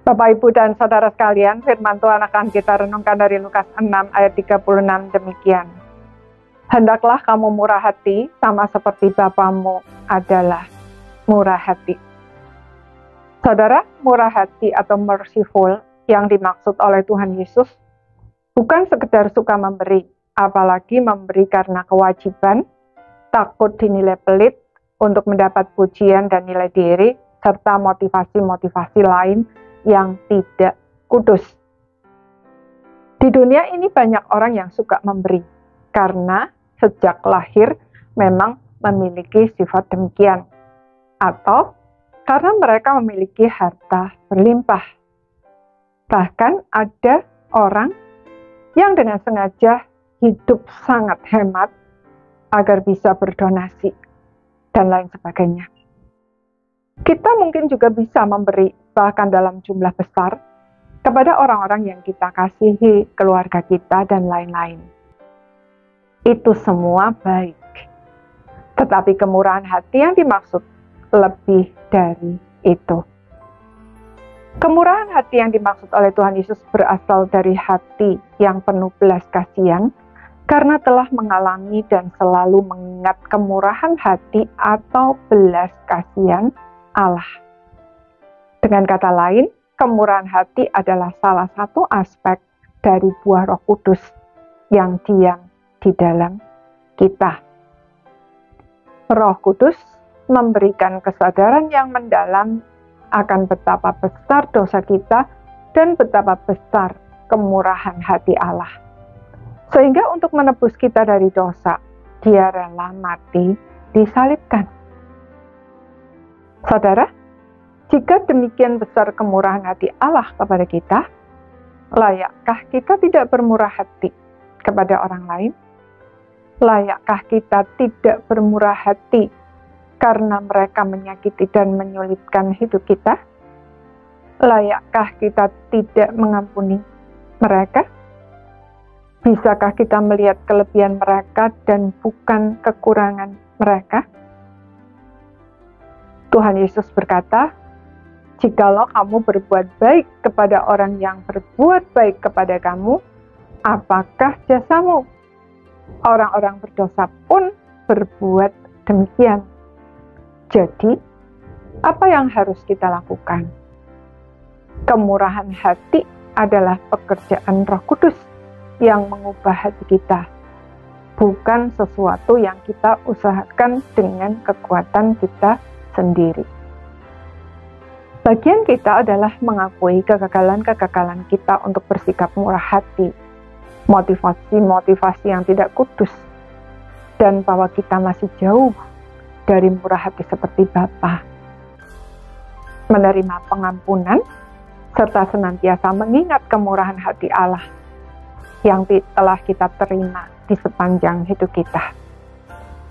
Bapak, Ibu, dan Saudara sekalian, firman Tuhan akan kita renungkan dari Lukas 6 ayat 36 demikian. Hendaklah kamu murah hati sama seperti Bapamu adalah murah hati. Saudara, murah hati atau merciful yang dimaksud oleh Tuhan Yesus bukan sekedar suka memberi, apalagi memberi karena kewajiban, takut dinilai pelit untuk mendapat pujian dan nilai diri, serta motivasi-motivasi lain yang tidak kudus. Di dunia ini banyak orang yang suka memberi, karena sejak lahir memang memiliki sifat demikian, atau karena mereka memiliki harta berlimpah. Bahkan ada orang yang dengan sengaja hidup sangat hemat agar bisa berdonasi, dan lain sebagainya. Kita mungkin juga bisa memberi, bahkan dalam jumlah besar, kepada orang-orang yang kita kasihi, keluarga kita, dan lain-lain. Itu semua baik. Tetapi kemurahan hati yang dimaksud lebih dari itu. Kemurahan hati yang dimaksud oleh Tuhan Yesus berasal dari hati yang penuh belas kasihan, karena telah mengalami dan selalu mengingat kemurahan hati atau belas kasihan Allah. Dengan kata lain, kemurahan hati adalah salah satu aspek dari buah Roh Kudus yang diam di dalam kita. Roh Kudus memberikan kesadaran yang mendalam akan betapa besar dosa kita dan betapa besar kemurahan hati Allah. Sehingga untuk menebus kita dari dosa, Dia rela mati disalibkan. Saudara, jika demikian besar kemurahan hati Allah kepada kita, layakkah kita tidak bermurah hati kepada orang lain? Layakkah kita tidak bermurah hati karena mereka menyakiti dan menyulitkan hidup kita? Layakkah kita tidak mengampuni mereka? Bisakah kita melihat kelebihan mereka dan bukan kekurangan mereka? Tuhan Yesus berkata, "Jikalau kamu berbuat baik kepada orang yang berbuat baik kepada kamu, apakah jasamu? Orang-orang berdosa pun berbuat demikian." Jadi, apa yang harus kita lakukan? Kemurahan hati adalah pekerjaan Roh Kudus yang mengubah hati kita, bukan sesuatu yang kita usahakan dengan kekuatan kita sendiri. Bagian kita adalah mengakui kegagalan-kegagalan kita untuk bersikap murah hati, motivasi-motivasi yang tidak kudus, dan bahwa kita masih jauh dari murah hati seperti Bapa. Menerima pengampunan, serta senantiasa mengingat kemurahan hati Allah yang telah kita terima di sepanjang hidup kita.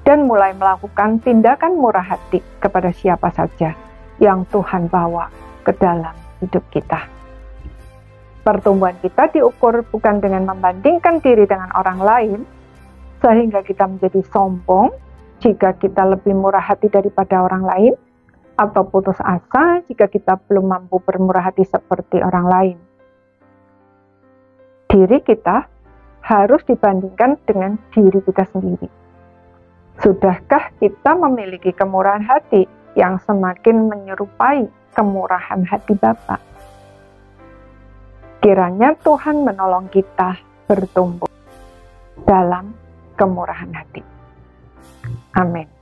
Dan mulai melakukan tindakan murah hati kepada siapa saja yang Tuhan bawa ke dalam hidup kita. Pertumbuhan kita diukur bukan dengan membandingkan diri dengan orang lain, sehingga kita menjadi sombong jika kita lebih murah hati daripada orang lain, atau putus asa jika kita belum mampu bermurah hati seperti orang lain. Diri kita harus dibandingkan dengan diri kita sendiri. Sudahkah kita memiliki kemurahan hati yang semakin menyerupai kemurahan hati Bapa? Kiranya Tuhan menolong kita bertumbuh dalam kemurahan hati. Amin.